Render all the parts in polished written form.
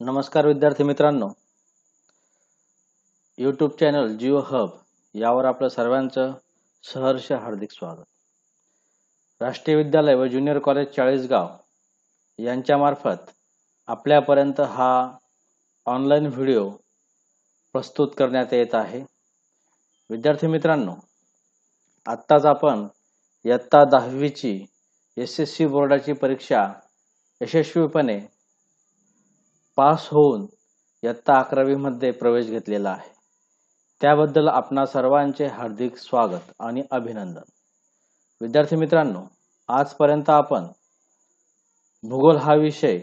नमस्कार विद्यार्थी मित्रांनो, यूट्यूब चॅनल जिओ हब यावर आपलं सर्वांचं सहर्ष हार्दिक स्वागत. राष्ट्रीय विद्यालय व ज्युनियर कॉलेज चाळीसगाव यांच्यामार्फत आपल्यापर्यंत हा ऑनलाईन व्हिडिओ प्रस्तुत करण्यात येत आहे. विद्यार्थी मित्रांनो, आत्ताच आपण इयत्ता 10वीची SSC बोर्डाची परीक्षा यशस्वीपणे पास होऊन इयत्ता 11वी मध्ये प्रवेश घेतलेला आहे. त्याबद्दल आपणा सर्वांचे हार्दिक स्वागत आणि अभिनंदन. विद्यार्थी मित्रांनो, आजपर्यंत आपण भूगोल हा विषय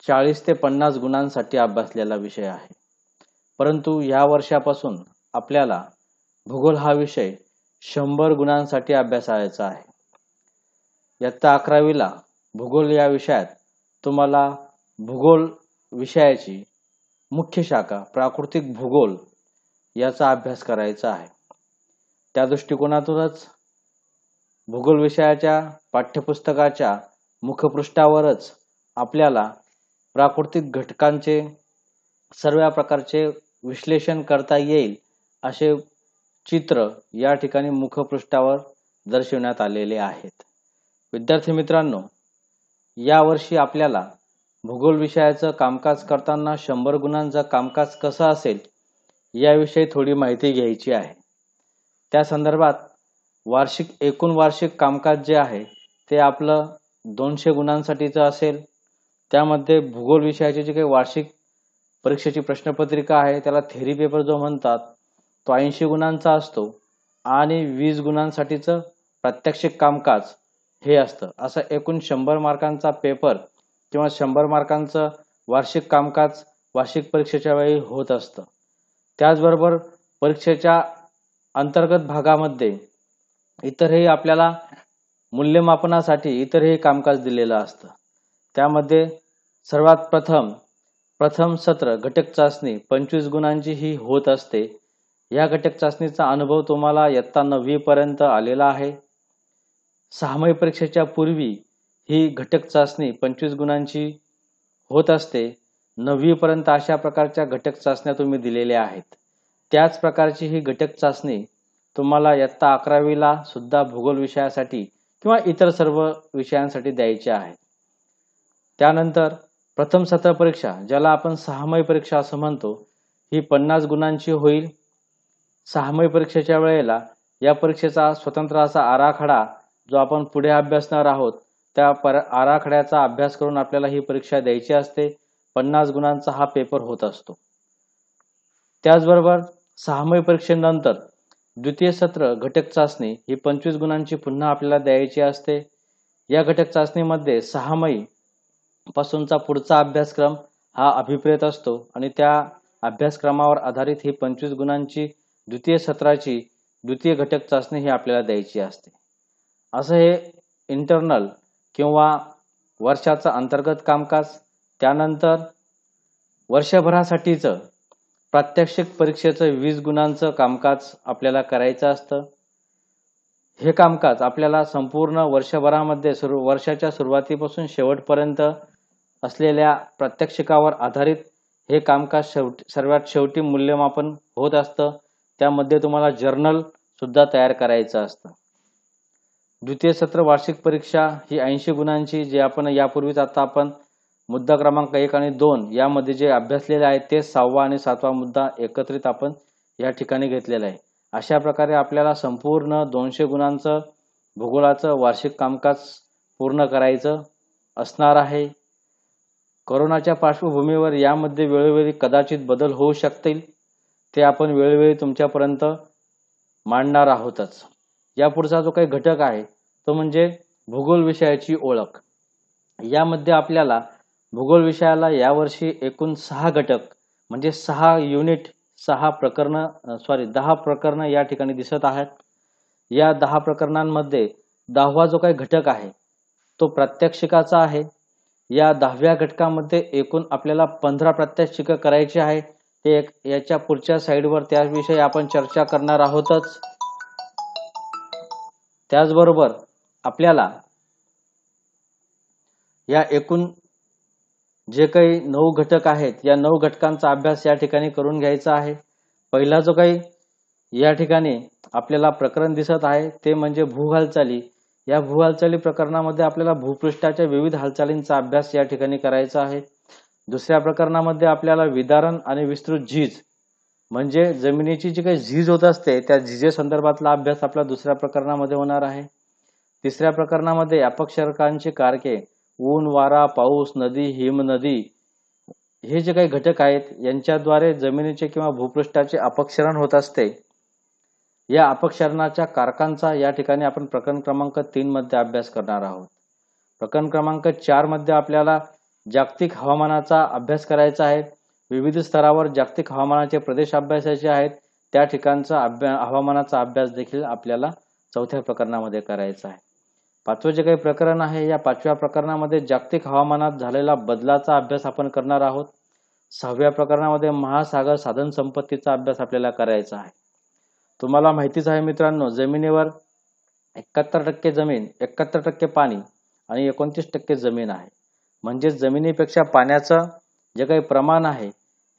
40 ते 50 गुणांसाठी अभ्यासलेला विषय आहे. परंतु या वर्षापासून आपल्याला भूगोल हा विषय 100 गुणांसाठी अभ्यासायचा आहे. इयत्ता 11वीला भूगोल या विषयात तुम्हाला भूगोल विषयाची मुख्य शाखा प्राकृतिक भूगोल याचा अभ्यास करायचा आहे. त्या दृष्टिकोनातूनच भूगोल विषयाच्या पाठ्यपुस्तकाच्या मुखपृष्ठावरच आपल्याला प्राकृतिक घटकांचे सर्व प्रकारचे विश्लेषण करता येईल असे चित्र या ठिकाणी मुखपृष्ठावर दर्शवण्यात आलेले आहेत. विद्यार्थी मित्रांनो, यावर्षी आपल्याला भूगोल विषयाचं कामकाज करताना 100 गुणांचं कामकाज कसं असेल याविषयी थोडी माहिती घ्यायची आहे. त्या संदर्भात एकूण वार्षिक कामकाज जे आहे ते आपलं 200 गुणांसाठीचं असेल. त्यामध्ये भूगोल विषयाची जी काही वार्षिक परीक्षेची प्रश्नपत्रिका आहे त्याला थेरी पेपर जो म्हणतात तो 80 गुणांचा असतो आणि 20 गुणांसाठीचं प्रात्यक्षिक कामकाज हे असतं. असं एकूण 100 मार्कांचा पेपर किंवा 100 मार्कांचं वार्षिक कामकाज वार्षिक परीक्षेच्या वेळी होत असतं. त्याचबरोबर परीक्षेच्या अंतर्गत भागामध्ये इतरही आपल्याला मूल्यमापनासाठी इतरही कामकाज दिलेलं असतं. त्यामध्ये सर्वात प्रथम सत्र घटक चाचणी 25 गुणांची ही होत असते. या घटक चाचणीचा अनुभव तुम्हाला इयत्ता 9वी पर्यंत आलेला आहे. सहामाही परीक्षेच्या पूर्वी ही घटक चाचणी 25 गुणांची होत असते. 9वी पर्यंत अशा प्रकारच्या घटक चाचण्या तुम्ही दिलेल्या आहेत. त्याच प्रकारची ही घटक चाचणी तुम्हाला इयत्ता 11वीला सुद्धा भूगोल विषयासाठी किंवा इतर सर्व विषयांसाठी द्यायची आहे. त्यानंतर प्रथम सत्र परीक्षा ज्याला आपण सहामाही परीक्षा असं म्हणतो ही 50 गुणांची होईल. सहामाही परीक्षेच्या वेळेला या परीक्षेचा स्वतंत्र असा आराखडा जो आपण पुढे अभ्यासणार आहोत त्या आराखड्याचा अभ्यास करून आपल्याला ही परीक्षा द्यायची असते. 50 गुणांचा हा पेपर होत असतो. त्याचबरोबर सहामाही परीक्षेनंतर द्वितीय सत्र घटक चाचणी ही 25 गुणांची पुन्हा आपल्याला द्यायची असते. या घटक चाचणीमध्ये सहामाही पासूनचा पुढचा अभ्यासक्रम हा अभिप्रेत असतो आणि त्या अभ्यासक्रमावर आधारित ही 25 गुणांची द्वितीय सत्राची द्वितीय घटक चाचणी ही आपल्याला द्यायची असते. असं हे इंटरनल किंवा वर्षाचं अंतर्गत कामकाज. त्यानंतर वर्षभरासाठीचं प्रात्यक्षिक परीक्षेचं 20 गुणांचं कामकाज आपल्याला करायचं असतं. हे कामकाज आपल्याला संपूर्ण वर्षभरामध्ये वर्षाच्या सुरुवातीपासून शेवटपर्यंत असलेल्या प्रात्यक्षिकावर आधारित हे कामकाज सर्वात शेवटी मूल्यमापन होत असतं. त्यामध्ये तुम्हाला जर्नल सुद्धा तयार करायचं असतं. द्वितीय सत्र वार्षिक परीक्षा ही 80 गुणांची जे आपण यापूर्वीच आता आपण मुद्दा क्रमांक 1 आणि 2 यामध्ये जे अभ्यासलेले आहे ते 6वा आणि 7वा मुद्दा एकत्रित आपण या ठिकाणी घेतलेला आहे. अशा प्रकारे आपल्याला संपूर्ण 200 गुणांचं भूगोलाचं वार्षिक कामकाज पूर्ण करायचं असणार आहे. कोरोनाच्या पार्श्वभूमीवर यामध्ये वेळोवेळी कदाचित बदल होऊ शकतील. ते आपण वेळोवेळी तुमच्यापर्यंत मांडणार आहोतच. यापुढचा जो काही घटक आहे तो म्हणजे भूगोल विषयाची ओळख. यामध्ये आपल्याला भूगोल विषयाला यावर्षी एकूण 6 घटक म्हणजे 6 युनिट 10 प्रकरण या ठिकाणी दिसत आहेत. या 10 प्रकरणांमध्ये 10वा जो काही घटक आहे तो प्रात्यक्षिकाचा आहे. या 10व्या घटकामध्ये एकूण आपल्याला 15 प्रात्यक्षिक करायची आहे. ते याच्या पुढच्या साईडवर त्याविषयी आपण चर्चा करणार आहोतच. त्याचबरोबर आपल्याला या एकूण जे काही 9 घटक आहेत या 9 घटकांचा अभ्यास या ठिकाणी करून घ्यायचा आहे. पहिला जो काही या ठिकाणी आपल्याला प्रकरण दिसत आहे ते म्हणजे भू हालचाली. या भू हालचाली प्रकरणामध्ये आपल्याला भूपृष्ठाच्या विविध हालचालींचा अभ्यास या ठिकाणी करायचा आहे. दुसऱ्या प्रकरणामध्ये आपल्याला विदारण आणि विस्तृत झीज म्हणजे जमिनीची जी काही झीज होत असते त्या झीजेसंदर्भातला अभ्यास आपला दुसऱ्या प्रकरणामध्ये होणार आहे. तिसऱ्या प्रकरणामध्ये अपक्षरकांची कारके, ऊन, वारा, पाऊस, नदी, हिमनदी हे जे काही घटक आहेत यांच्याद्वारे जमिनीचे किंवा भूपृष्ठाचे अपक्षरण होत असते. या अपक्षरणाच्या कारकांचा या ठिकाणी आपण प्रकरण क्रमांक 3 मध्ये अभ्यास करणार आहोत. प्रकरण क्रमांक 4 मध्ये आपल्याला जागतिक हवामानाचा अभ्यास करायचा आहे. विविध स्तरावर जागतिक हवामानाचे प्रदेश अभ्यासाचे आहेत. त्या ठिकाणचा हवामानाचा अभ्यास देखील आपल्याला चौथ्या प्रकरणामध्ये करायचा आहे. पाचवं जे काही प्रकरण आहे या 5व्या प्रकरणामध्ये जागतिक हवामानात झालेला बदलाचा अभ्यास आपण करणार आहोत. 6व्या प्रकरणामध्ये महासागर साधन संपत्तीचा अभ्यास आपल्याला करायचा आहे. तुम्हाला माहितीच आहे मित्रांनो, जमिनीवर 71% जमीन, 71% पाणी आणि 29% जमीन आहे. म्हणजे जमिनीपेक्षा पाण्याचं जे काही प्रमाण आहे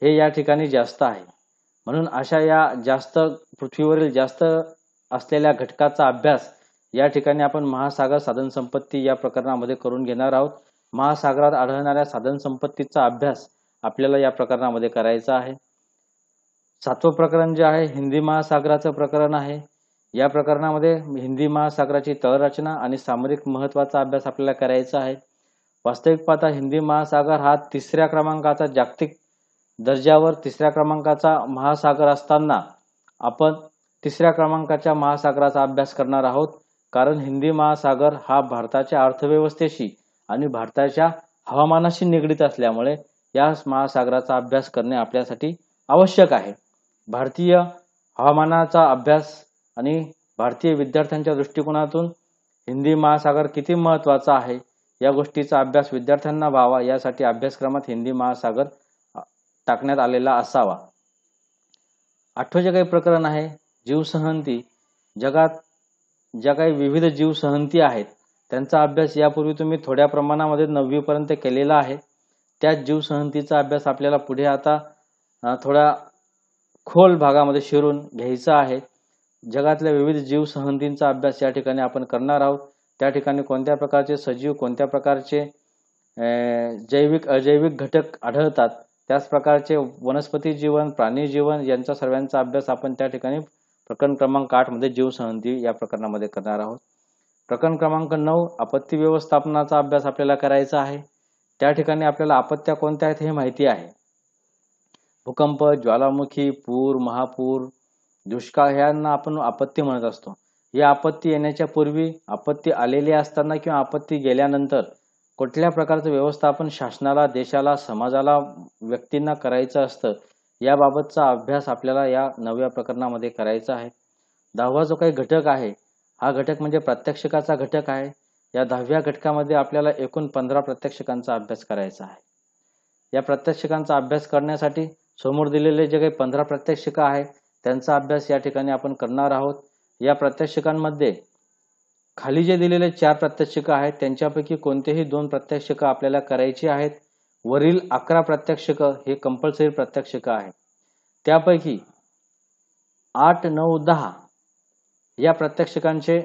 हे या ठिकाणी जास्त आहे. म्हणून अशा या जास्त पृथ्वीवरील जास्त असलेल्या घटकाचा अभ्यास या ठिकाणी आपण महासागर साधन संपत्ती या प्रकरणामध्ये करून घेणार आहोत. महासागरात आढळणाऱ्या साधन संपत्तीचा अभ्यास आपल्याला या प्रकरणामध्ये करायचा आहे. 7वं प्रकरण जे आहे हिंदी महासागराचं प्रकरण आहे. या प्रकरणामध्ये हिंदी महासागराची तळरचना आणि सामरिक महत्वाचा अभ्यास आपल्याला करायचा आहे. वास्तविक पाहता हिंदी महासागर हा 3ऱ्या क्रमांकाचा जागतिक दर्जावर 3ऱ्या क्रमांकाचा महासागर असताना आपण 3ऱ्या क्रमांकाच्या महासागराचा अभ्यास करणार आहोत. कारण हिंदी महासागर हा भारताच्या अर्थव्यवस्थेशी आणि भारताच्या हवामानाशी निगडीत असल्यामुळे या महासागराचा अभ्यास करणे आपल्यासाठी आवश्यक आहे. भारतीय हवामानाचा अभ्यास आणि भारतीय विद्यार्थ्यांच्या दृष्टिकोनातून हिंदी महासागर किती महत्त्वाचा आहे या गोष्टीचा अभ्यास विद्यार्थ्यांना व्हावा यासाठी अभ्यासक्रमात हिंदी महासागर टाकण्यात आलेला असावा. 8वं जे काही प्रकरण आहे जीवसहंती. जगात ज्या काही विविध जीवसहंती आहेत त्यांचा अभ्यास यापूर्वी तुम्ही थोड्या प्रमाणामध्ये 9वी पर्यंत केलेला आहे. त्याच जीवसहंतीचा अभ्यास आपल्याला पुढे आता थोडा खोल भागामध्ये शिरून घ्यायचा आहे. जगातल्या विविध जीवसहंतींचा अभ्यास या ठिकाणी आपण करणार आहोत. त्या ठिकाणी कोणत्या प्रकारचे सजीव, कोणत्या प्रकारचे जैविक अजैविक घटक आढळतात, त्याच प्रकारचे वनस्पती जीवन, प्राणी जीवन यांचा सर्वांचा अभ्यास आपण त्या ठिकाणी प्रकरण क्रमांक 8 मध्ये जीवसहंती या प्रकरणामध्ये करणार आहोत. प्रकरण क्रमांक 9 आपत्ती व्यवस्थापनाचा अभ्यास आपल्याला करायचा आहे. त्या ठिकाणी आपल्याला आपत्त्या कोणत्या आहेत हे माहिती आहे. भूकंप, ज्वालामुखी, पूर, महापूर, दुष्काळ ह्यांना आपण आपत्ती म्हणत असतो. या आपत्ती येण्याच्या पूर्वी, आपत्ती आलेली असताना किंवा आपत्ती गेल्यानंतर कुठल्या प्रकारचं व्यवस्थापन शासनाला, देशाला, समाजाला, व्यक्तींना करायचं असतं याबाबतचा अभ्यास आपल्याला या 9व्या प्रकरणामध्ये करायचा आहे. 10वा जो काही घटक आहे हा घटक म्हणजे प्रात्यक्षिकाचा घटक आहे. या 10व्या घटकामध्ये आपल्याला एकूण 15 प्रात्यक्षिकांचा अभ्यास करायचा आहे. या प्रात्यक्षिकांचा अभ्यास करण्यासाठी समोर दिलेले जे काही 15 प्रात्यक्षिका आहेत त्यांचा अभ्यास या ठिकाणी आपण करणार आहोत. या प्रात्यक्षिकांमध्ये खाली जे दिलेले 4 प्रात्यक्षिका आहेत त्यांच्यापैकी कोणतेही 2 प्रात्यक्षिका आपल्याला करायची आहेत. वरील 11 प्रात्यक्षिक हे कंपल्सरी प्रात्यक्षिक आहेत. त्यापैकी 8, 9, 10 या प्रात्यक्षिकांचे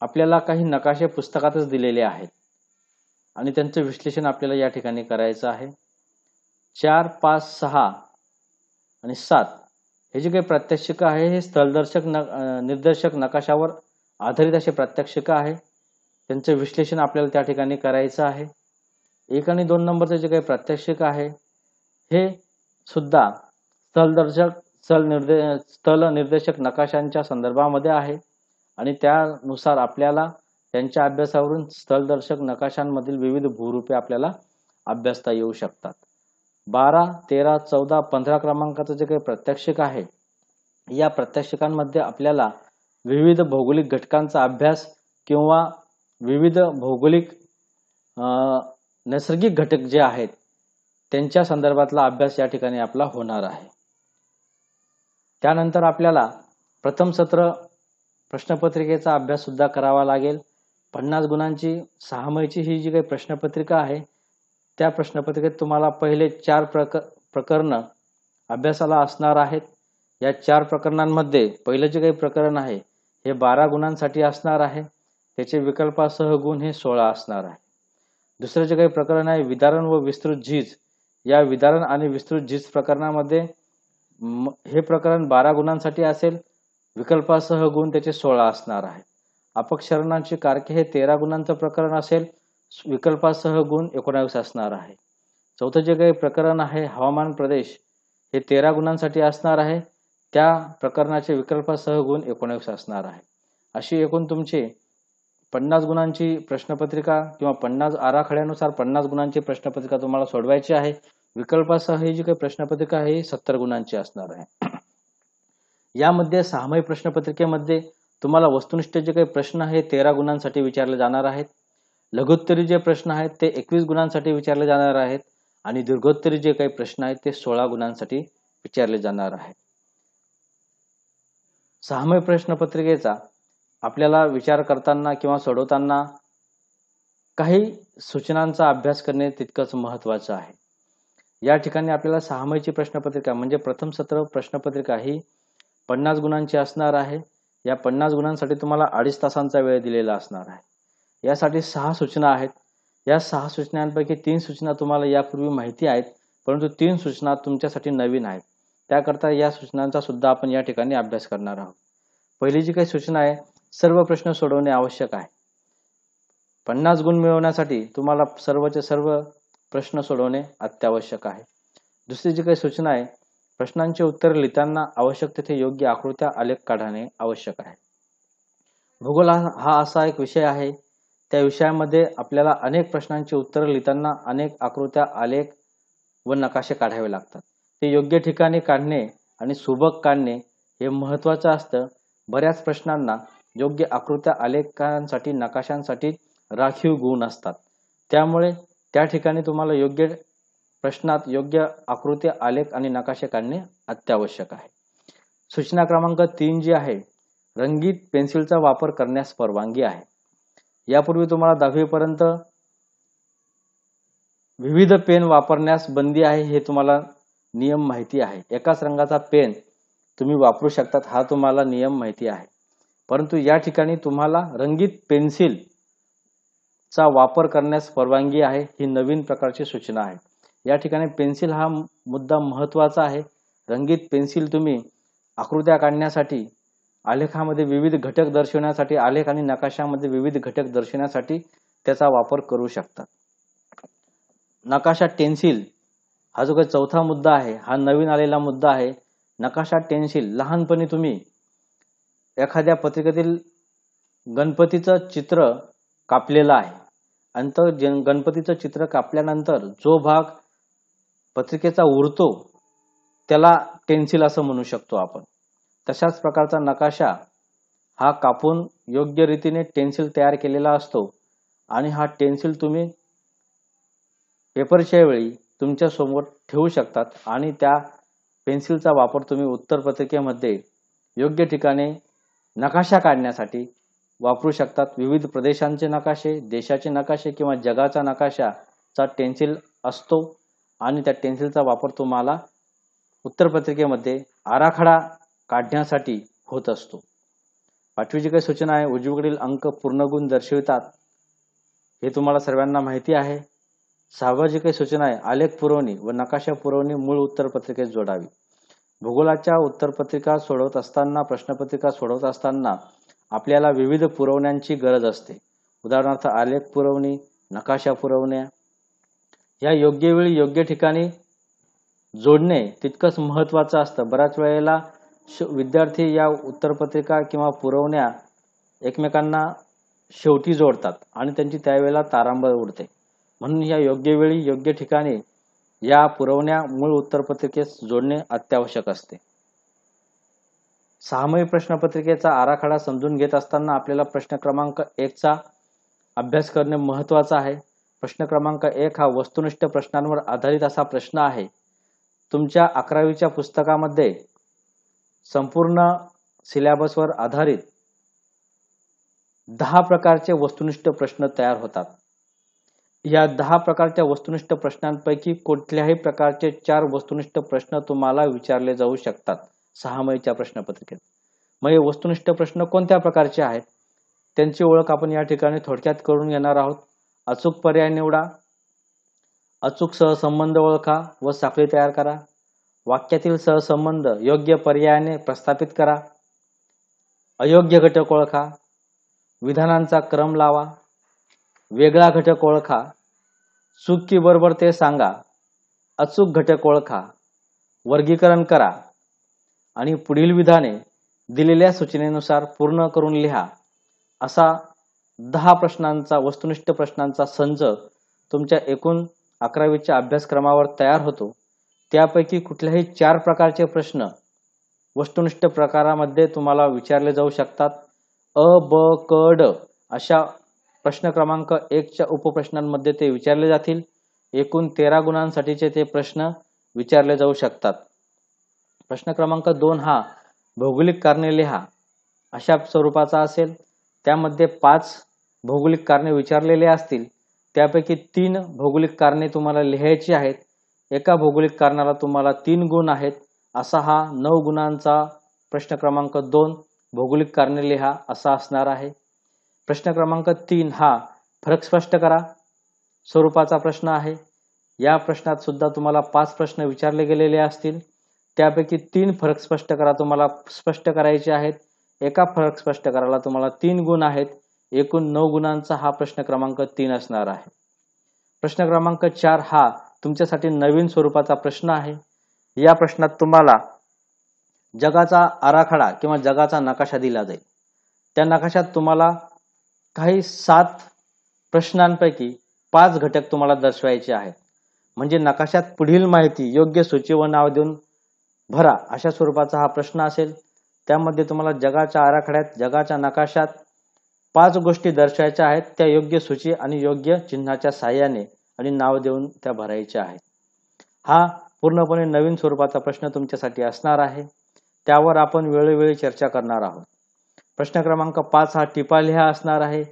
आपल्याला काही नकाशे पुस्तकातच दिलेले आहेत आणि त्यांचे विश्लेषण आपल्याला या ठिकाणी करायचं आहे. 4, 5, 6 आणि 7 हे जे काही प्रात्यक्षिक आहे हे स्थलदर्शक निर्देशक नकाशावर आधारित असे प्रात्यक्षिक आहे. त्यांचे विश्लेषण आपल्याला त्या ठिकाणी करायचं आहे. 1 आणि 2 नंबरचे जे काही प्रात्यक्षिक आहे हे सुद्धा स्थल निर्देशक नकाशांच्या संदर्भामध्ये आहे आणि त्यानुसार आपल्याला त्यांच्या अभ्यासावरून स्थलदर्शक नकाशांमधील विविध भूरूपे आपल्याला अभ्यासता येऊ शकतात. 12, 13, 14, 15 क्रमांकाचं जे काही प्रात्यक्षिक आहे या प्रात्यक्षिकांमध्ये आपल्याला विविध भौगोलिक घटकांचा अभ्यास किंवा विविध भौगोलिक नैसर्गिक घटक जे आहेत त्यांच्या संदर्भातला अभ्यास या ठिकाणी आपला होणार आहे. त्यानंतर आपल्याला प्रथम सत्र प्रश्नपत्रिकेचा अभ्यास सुद्धा करावा लागेल. 50 गुणांची 6 महिची ही जी काही प्रश्नपत्रिका आहे त्या प्रश्नपत्रिकेत तुम्हाला पहिले 4 प्रकरण अभ्यासाला असणार आहेत. या 4 प्रकरणांमध्ये पहिलं जे काही प्रकरण आहे हे 12 गुणांसाठी असणार आहे. त्याचे विकल्पासह गुण हे 16 असणार आहे. दुसरं जे काही प्रकरण आहे विदारण व विस्तृत झीज, या विदारण आणि विस्तृत झीज प्रकरणामध्ये हे प्रकरण 12 गुणांसाठी असेल. विकल्पासह गुण त्याचे 16 असणार आहे. अपक्षरणांची कारके हे 13 गुणांचं प्रकरण असेल. विकल्पासह गुण 19 असणार आहे. चौथं जे काही प्रकरण आहे हवामान प्रदेश, हे 13 गुणांसाठी असणार आहे. त्या प्रकरणाचे विकल्पासह गुण 19 असणार आहे. अशी एकूण तुमची 50 गुणांची प्रश्नपत्रिका किंवा 50 आराखड्यानुसार 50 गुणांची प्रश्नपत्रिका तुम्हाला सोडवायची आहे. विकल्पासह ही जी काही प्रश्नपत्रिका आहे 70 गुणांची असणार आहे. यामध्ये सहामाही प्रश्नपत्रिकेमध्ये तुम्हाला वस्तुनिष्ठ जे काही प्रश्न आहे 13 गुणांसाठी विचारले जाणार आहेत. लघुत्तरी जे प्रश्न आहेत ते 21 गुणांसाठी विचारले जाणार आहेत आणि दीर्घोत्तरी जे काही प्रश्न आहेत ते 16 गुणांसाठी विचारले जाणार आहेत. सहामाही प्रश्नपत्रिकेचा आपल्याला विचार करताना किंवा सोडवताना काही सूचनांचा अभ्यास करणे तितकंच महत्त्वाचं आहे. या ठिकाणी आपल्याला सहामाहीची प्रश्नपत्रिका म्हणजे प्रथम सत्र प्रश्नपत्रिका ही 50 गुणांची असणार आहे. या 50 गुणांसाठी तुम्हाला 2.5 तासांचा वेळ दिलेला असणार आहे. यासाठी 6 सूचना आहेत. या 6 सूचनांपैकी 3 सूचना तुम्हाला यापूर्वी माहिती आहेत, परंतु 3 सूचना तुमच्यासाठी नवीन आहेत. त्याकरता या सूचनांचा सुद्धा आपण या ठिकाणी अभ्यास करणार आहोत. पहिली जी काही सूचना आहे, सर्व प्रश्न सोडवणे आवश्यक आहे. 50 गुण मिळवण्यासाठी तुम्हाला सर्वचे सर्व प्रश्न सोडवणे अत्यावश्यक आहे. दुसरी जी काही सूचना आहे, प्रश्नांची उत्तरे लिहिताना आवश्यक तेथे योग्य आकृत्या आलेख काढणे आवश्यक आहे. भूगोल हा असा एक विषय आहे, त्या विषयामध्ये आपल्याला अनेक प्रश्नांची उत्तरे लिहिताना अनेक आकृत्या आलेख व नकाशे काढावे लागतात. ते योग्य ठिकाणी काढणे आणि सुबक काढणे हे महत्त्वाचं असतं. बऱ्याच प्रश्नांना योग्य आकृत्या आलेखांसाठी नकाशांसाठी राखीव गुण असतात. त्यामुळे त्या ठिकाणी तुम्हाला योग्य प्रश्नात योग्य आकृती आलेख आणि नकाशे काढणे अत्यावश्यक आहे. सूचना क्रमांक 3 जी आहे, रंगीत पेन्सिलचा वापर करण्यास परवानगी आहे. यापूर्वी तुम्हाला 10वी पर्यंत विविध पेन वापरण्यास बंदी आहे हे तुम्हाला नियम माहिती आहे. एकाच रंगाचा पेन तुम्ही वापरू शकतात हा तुम्हाला नियम माहिती आहे. परंतु या ठिकाणी तुम्हाला रंगीत पेन्सिल चा वापर करण्यास परवानगी आहे. ही नवीन प्रकारची सूचना आहे. या ठिकाणी पेन्सिल हा मुद्दा महत्त्वाचा आहे. रंगीत पेन्सिल तुम्ही आकृत्या काढण्यासाठी, आलेखामध्ये विविध घटक दर्शवण्यासाठी, आलेख आणि नकाशामध्ये विविध घटक दर्शवण्यासाठी त्याचा वापर करू शकता. नकाशा टेन्सिल हा जो काही चौथा मुद्दा आहे हा नवीन आलेला मुद्दा आहे. नकाशा टेन्सिल लहानपणी तुम्ही एखाद्या पत्रिकेतील गणपतीचं चित्र कापलेलं आहे आणि तो गणपतीचं चित्र कापल्यानंतर जो भाग पत्रिकेचा उरतो त्याला टेन्सिल असं म्हणू शकतो आपण. तशाच प्रकारचा नकाशा हा कापून योग्य रीतीने टेन्सिल तयार केलेला असतो आणि हा टेन्सिल तुम्ही पेपरच्या वेळी तुमच्या समोर ठेवू शकतात आणि त्या पेन्सिलचा वापर तुम्ही उत्तरपत्रिकेमध्ये योग्य ठिकाणी नकाशा काढण्यासाठी वापरू शकतात. विविध प्रदेशांचे नकाशे, देशाचे नकाशे किंवा जगाचा नकाशाचा टेन्सिल असतो आणि त्या टेन्सिलचा वापर तुम्हाला उत्तरपत्रिकेमध्ये आराखडा काढण्यासाठी होत असतो. 5वी जी काही सूचना आहे, उजवीकडील अंक पूर्णगुण दर्शवितात हे तुम्हाला सर्वांना माहिती आहे. 6वी जी काही सूचना आहे, आलेख पुरवणी व नकाशा पुरवणी मूळ उत्तरपत्रिकेत जोडावी. भूगोलाच्या उत्तरपत्रिका सोडवत असताना, प्रश्नपत्रिका सोडवत असताना आपल्याला विविध पुरवण्यांची गरज असते. उदाहरणार्थ आलेख पुरवणी, नकाशा पुरवण्या या योग्य वेळी योग्य ठिकाणी जोडणे तितकंच महत्त्वाचं असतं. बऱ्याच वेळेला विद्यार्थी या उत्तरपत्रिका किंवा पुरवण्या एकमेकांना शेवटी जोडतात आणि त्यांची त्यावेळेला तारांबळ उडते. म्हणून या योग्य वेळी योग्य ठिकाणी या पुरवण्या मूळ उत्तरपत्रिकेस जोडणे अत्यावश्यक असते. 6माही प्रश्नपत्रिकेचा आराखडा समजून घेत असताना आपल्याला प्रश्न क्रमांक 1 चा अभ्यास करणे महत्त्वाचं आहे. प्रश्न क्रमांक 1 हा वस्तुनिष्ठ प्रश्नांवर आधारित असा प्रश्न आहे. तुमच्या 11वीच्या पुस्तकामध्ये संपूर्ण सिलेबसवर आधारित 10 प्रकारचे वस्तुनिष्ठ प्रश्न तयार होतात. या 10 प्रकारच्या वस्तुनिष्ठ प्रश्नांपैकी कुठल्याही प्रकारचे 4 वस्तुनिष्ठ प्रश्न तुम्हाला विचारले जाऊ शकतात 6 मईच्या प्रश्नपत्रिकेत. मग हे वस्तुनिष्ठ प्रश्न कोणत्या प्रकारचे आहेत त्यांची ओळख आपण या ठिकाणी थोडक्यात करून घेणार आहोत. अचूक पर्याय निवडा, अचूक सहसंबंध ओळखा व साखळी तयार करा, वाक्यातील सहसंबंध योग्य पर्यायाने प्रस्थापित करा, अयोग्य घटक ओळखा, विधानांचा क्रम लावा, वेगळा घटक ओळखा, चूक की बरोबर ते सांगा, अचूक घटक ओळखा, वर्गीकरण करा आणि पुढील विधाने दिलेल्या सूचनेनुसार पूर्ण करून लिहा. असा 10 प्रश्नांचा वस्तुनिष्ठ प्रश्नांचा संच तुमच्या एकूण 11वीच्या अभ्यासक्रमावर तयार होतो. त्यापैकी कुठल्याही 4 प्रकारचे प्रश्न वस्तुनिष्ठ प्रकारामध्ये तुम्हाला विचारले जाऊ शकतात. अ, ब, क, ड अशा प्रश्न क्रमांक 1च्या उपप्रश्नांमध्ये ते विचारले जातील. एकूण 13 गुणांसाठीचे ते प्रश्न विचारले जाऊ शकतात. प्रश्न क्रमांक 2 हा भौगोलिक कारणे लिहा अशा स्वरूपाचा असेल. त्यामध्ये 5 भौगोलिक कारणे विचारलेले असतील. त्यापैकी 3 भौगोलिक कारणे तुम्हाला लिहायची आहेत. एका भौगोलिक कारणाला तुम्हाला 3 गुण आहेत. असा हा 9 गुणांचा प्रश्न क्रमांक 2 भौगोलिक कारणे लिहा असा असणार आहे. प्रश्न क्रमांक 3 हा फरक स्पष्ट करा स्वरूपाचा प्रश्न आहे. या प्रश्नात सुद्धा तुम्हाला 5 प्रश्न विचारले गेलेले असतील. त्यापैकी 3 फरक स्पष्ट करा तुम्हाला स्पष्ट करायचे आहेत. एका फरक स्पष्ट करायला तुम्हाला 3 गुण आहेत. एकूण 9 गुणांचा हा प्रश्न क्रमांक 3 असणार आहे. प्रश्न क्रमांक 4 हा तुमच्यासाठी नवीन स्वरूपाचा प्रश्न आहे. या प्रश्नात तुम्हाला जगाचा आराखडा किंवा जगाचा नकाशा दिला जाईल. त्या नकाशात तुम्हाला काही 7 प्रश्नांपैकी 5 घटक तुम्हाला दर्शवायचे आहेत. म्हणजे नकाशात पुढील माहिती योग्य सूची व नाव देऊन भरा अशा स्वरूपाचा हा प्रश्न असेल. त्यामध्ये तुम्हाला जगाच्या आराखड्यात जगाच्या नकाशात 5 गोष्टी दर्शवायच्या आहेत. त्या योग्य सूची आणि योग्य चिन्हाच्या साहाय्याने आणि नाव देऊन त्या भरायच्या आहेत. हा पूर्णपणे नवीन स्वरूपाचा प्रश्न तुमच्यासाठी असणार आहे. त्यावर आपण वेळोवेळी चर्चा करणार आहोत. प्रश्न क्रमांक 5 हा टिपा लिहा असणार आहे.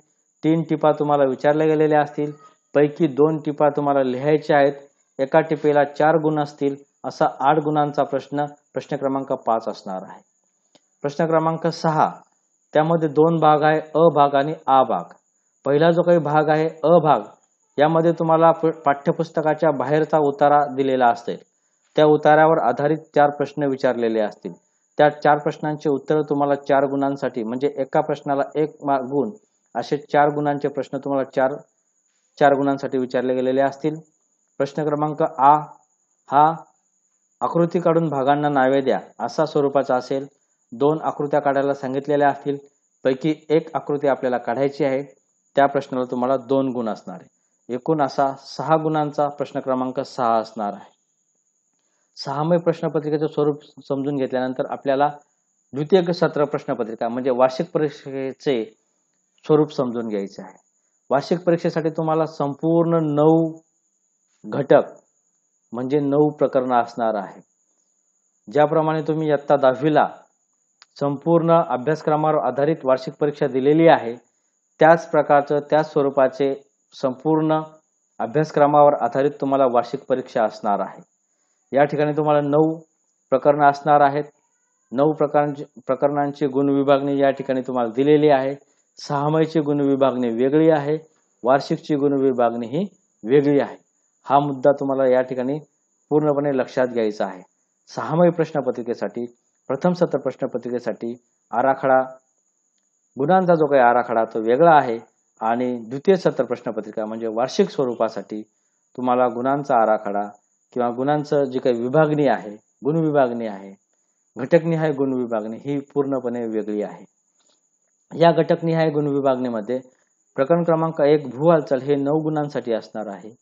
3 टिपा तुम्हाला विचारल्या गेलेल्या असतील. पैकी 2 टिपा तुम्हाला लिहायच्या आहेत. एका टिपेला 4 गुण असतील. असा 8 गुणांचा प्रश्न क्रमांक 5 असणार आहे. प्रश्न क्रमांक 6 त्यामध्ये 2 भाग आहे, अ भाग आणि आ भाग. पहिला जो काही भाग आहे अ भाग यामध्ये तुम्हाला पाठ्यपुस्तकाच्या बाहेरचा उतारा दिलेला असेल. त्या उतार्यावर आधारित 4 प्रश्न विचारलेले असतील. त्या 4 प्रश्नांची उत्तर तुम्हाला 4 गुणांसाठी म्हणजे एका प्रश्नाला 1 गुण असे 4 गुणांचे प्रश्न तुम्हाला 4 गुणांसाठी विचारले गेलेले असतील. प्रश्न क्रमांक आ हा आकृती काढून भागांना नावे द्या असा स्वरूपाचा असेल. 2 आकृत्या काढायला सांगितलेल्या असतील. पैकी 1 आकृती आपल्याला काढायची आहे. त्या प्रश्नाला तुम्हाला 2 गुण असणार आहे. एकूण असा 6 गुणांचा प्रश्न क्रमांक 6 असणार आहे. 6 प्रश्नपत्रिकेचं स्वरूप समजून घेतल्यानंतर आपल्याला द्वितीय सत्र प्रश्नपत्रिका म्हणजे वार्षिक परीक्षेचे स्वरूप समजून घ्यायचे आहे. वार्षिक परीक्षेसाठी तुम्हाला संपूर्ण 9 घटक म्हणजे 9 प्रकरणं असणार आहे. ज्याप्रमाणे तुम्ही इयत्ता 10वीला संपूर्ण अभ्यासक्रमावर आधारित वार्षिक परीक्षा दिलेली आहे त्याच प्रकारचं त्याच स्वरूपाचे संपूर्ण अभ्यासक्रमावर आधारित तुम्हाला वार्षिक परीक्षा असणार आहे. या ठिकाणी तुम्हाला 9 प्रकरणं असणार आहेत. 9 प्रकरणांची गुण विभागणी या ठिकाणी तुम्हाला दिलेली आहे. 6 महिची गुण विभागणी वेगळी आहे. वार्षिकची गुण विभागणी ही वेगळी आहे. हा मुद्दा तुम्हाला या ठिकाणी पूर्णपणे लक्षात घ्यायचा आहे. 6 मही प्रश्नपत्रिकेसाठी प्रथम सत्र प्रश्नपत्रिकेसाठी आराखडा गुणांचा जो काही आराखडा तो वेगळा आहे आणि द्वितीय सत्र प्रश्नपत्रिका म्हणजे वार्षिक स्वरूपासाठी तुम्हाला गुणांचा आराखडा किंवा गुणांचं जी काही विभागणी आहे गुण विभागणी आहे घटकनिहाय गुण विभागणी ही पूर्णपणे वेगळी आहे. या घटकनिहाय गुण विभागणीमध्ये प्रकरण क्रमांक 1 भू हालचाल हे 9 गुणांसाठी असणार आहे.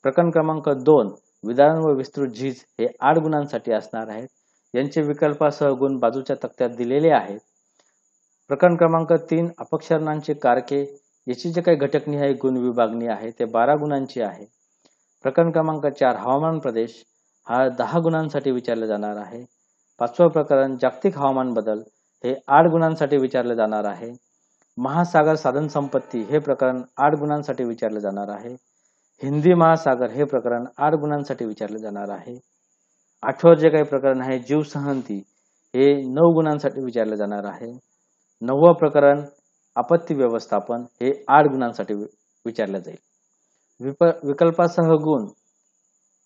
प्रकरण क्रमांक 2 विधान व विस्तृत झीज हे 8 गुणांसाठी असणार आहेत. यांचे विकल्पासह गुण बाजूच्या तक्त्यात दिलेले आहेत. प्रकरण क्रमांक 3 अपक्षरणांचे कारके याची जे काही घटकनिहाय गुण विभागणी आहे ते 12 गुणांची आहे. प्रकरण क्रमांक 4 हवामान प्रदेश हा 10 गुणांसाठी विचारले जाणार आहे. 5वं प्रकरण जागतिक हवामान बदल हे 8 गुणांसाठी विचारले जाणार आहे. महासागर साधन संपत्ती हे प्रकरण 8 गुणांसाठी विचारले जाणार आहे. हिंदी महासागर हे प्रकरण 8 गुणांसाठी विचारले जाणार आहे. 8वं जे काही प्रकरण आहे जीवसहनती हे 9 गुणांसाठी विचारले जाणार आहे. 9वं प्रकरण आपत्ती व्यवस्थापन हे 8 गुणांसाठी विचारले जाईल. विकल्पासह गुण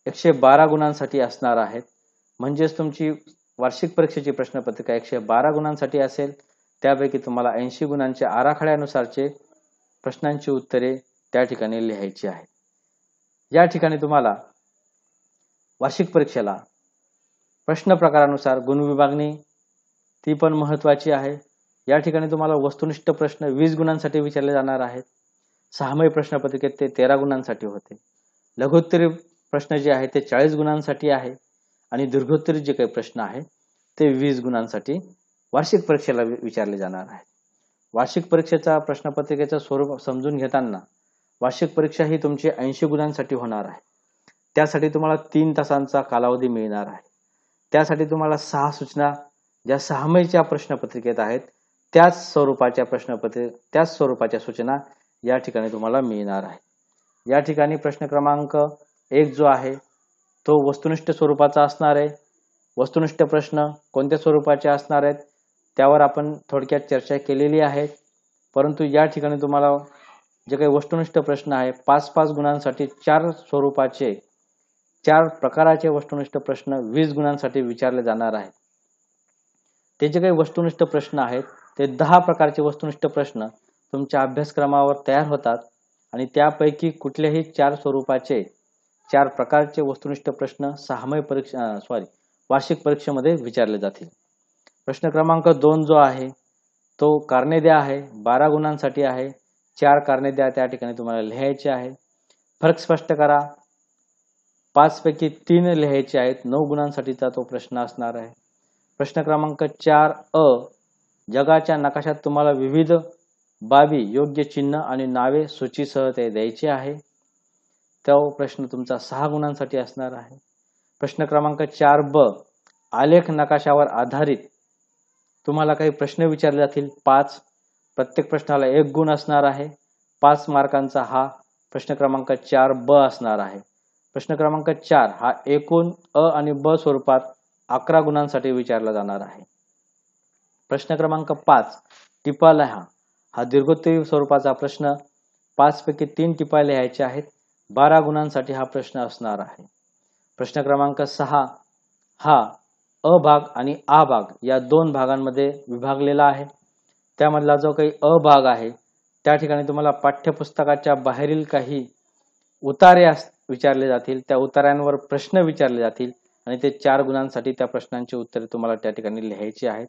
112 गुणांसाठी असणार आहेत. म्हणजेच तुमची वार्षिक परीक्षेची प्रश्नपत्रिका 112 गुणांसाठी असेल. त्यापैकी तुम्हाला 80 गुणांच्या आराखड्यानुसारचे प्रश्नांची उत्तरे त्या ठिकाणी लिहायची आहेत. या ठिकाणी तुम्हाला वार्षिक परीक्षेला प्रश्न प्रकारानुसार गुण विभागणी ती पण महत्वाची आहे. या ठिकाणी तुम्हाला वस्तुनिष्ठ प्रश्न 20 गुणांसाठी विचारले जाणार आहेत. सहामाही प्रश्नपत्रिकेत ते 13 गुणांसाठी होते. लघुत्तरी प्रश्न जे आहे ते 40 गुणांसाठी आहे आणि दीर्घोत्तरी जे काही प्रश्न आहेत ते 20 गुणांसाठी वार्षिक परीक्षेला विचारले जाणार आहेत. वार्षिक परीक्षेचा प्रश्नपत्रिकेचं स्वरूप समजून घेताना वार्षिक परीक्षा ही तुमची 80 गुणांसाठी होणार आहे. त्यासाठी तुम्हाला 3 तासांचा कालावधी मिळणार आहे. त्यासाठी तुम्हाला 6 सूचना ज्या सहामाहीच्या प्रश्नपत्रिकेत आहेत त्याच स्वरूपाच्या सूचना या ठिकाणी तुम्हाला मिळणार आहे. या ठिकाणी प्रश्न क्रमांक 1 जो आहे तो वस्तुनिष्ठ स्वरूपाचा असणार आहे. वस्तुनिष्ठ प्रश्न कोणत्या स्वरूपाचे असणार आहेत त्यावर आपण थोडक्यात चर्चा केलेली आहे. परंतु या ठिकाणी तुम्हाला जे काही वस्तुनिष्ठ प्रश्न आहे 5-5 गुणांसाठी 4 प्रकाराचे वस्तुनिष्ठ प्रश्न 20 गुणांसाठी विचारले जाणार आहेत. ते जे काही वस्तुनिष्ठ प्रश्न आहेत ते 10 प्रकारचे वस्तुनिष्ठ प्रश्न तुमच्या अभ्यासक्रमावर तयार होतात आणि त्यापैकी कुठल्याही 4 प्रकारचे वस्तुनिष्ठ प्रश्न वार्षिक परीक्षेमध्ये विचारले जातील. प्रश्न क्रमांक 2 जो आहे तो कारणे द्या आहे. 12 गुणांसाठी आहे. 4 कारणे द्या त्या ठिकाणी तुम्हाला लिहायचे आहे. फरक स्पष्ट करा 5 पैकी 3 लिहायचे आहेत. 9 गुणांसाठीचा तो प्रश्न असणार आहे. प्रश्न क्रमांक 4 जगाच्या नकाशात तुम्हाला विविध बाबी योग्य चिन्ह आणि नावे सूचीसह ते द्यायचे आहे. तो प्रश्न तुमचा 6 गुणांसाठी असणार आहे. प्रश्न क्रमांक 4 आलेख नकाशावर आधारित तुम्हाला काही प्रश्न विचारले जातील 5. प्रत्येक प्रश्नाला 1 गुण असणार आहे. 5 मार्कांचा हा प्रश्न क्रमांक 4 असणार आहे. प्रश्न क्रमांक 4 हा एकूण आणि ब स्वरूपात 11 गुणांसाठी विचारला जाणार आहे. प्रश्न क्रमांक 5 टिपा लिहा हा दीर्घोत्तरी स्वरूपाचा प्रश्न 5 पैकी 3 टिपा लिहायच्या आहेत. 12 गुणांसाठी हा प्रश्न असणार आहे. प्रश्न क्रमांक 6 हा अ भाग आणि आ भाग या 2 भागांमध्ये विभागलेला आहे. त्यामधला जो काही अ भाग आहे त्या ठिकाणी तुम्हाला पाठ्यपुस्तकाच्या बाहेरील काही उतारे विचारले जातील. त्या उतार्यांवर प्रश्न विचारले जातील आणि ते 4 गुणांसाठी त्या प्रश्नांची उत्तरे तुम्हाला त्या ठिकाणी लिहायची आहेत.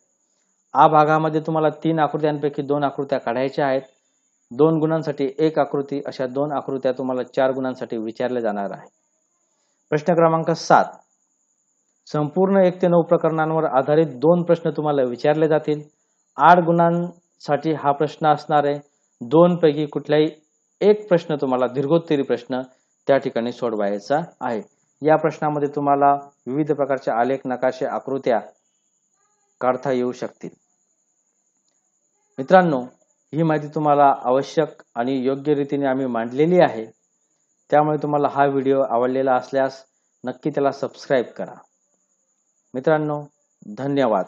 आ भागामध्ये तुम्हाला 3 आकृत्यांपैकी 2 आकृत्या काढायच्या आहेत. 2 गुणांसाठी 1 आकृती अशा 2 आकृत्या तुम्हाला 4 गुणांसाठी विचारले जाणार आहे. प्रश्न क्रमांक 7 संपूर्ण 1 ते 9 प्रकरणांवर आधारित 2 प्रश्न तुम्हाला विचारले जातील. 8 गुणांसाठी हा प्रश्न असणार आहे. 2 पैकी कुठलाही 1 प्रश्न तुम्हाला दीर्घोत्तरी प्रश्न त्या ठिकाणी सोडवायचा आहे. या प्रश्नामध्ये तुम्हाला विविध प्रकारचे आलेख नकाशे आकृत्या काढता येऊ शकतील. मित्रांनो ही माहिती तुम्हाला आवश्यक आणि योग्य रीतीने आम्ही मांडलेली आहे. त्यामुळे तुम्हाला हा व्हिडिओ आवडलेला असल्यास नक्की त्याला सबस्क्राईब करा. मित्रांनो धन्यवाद.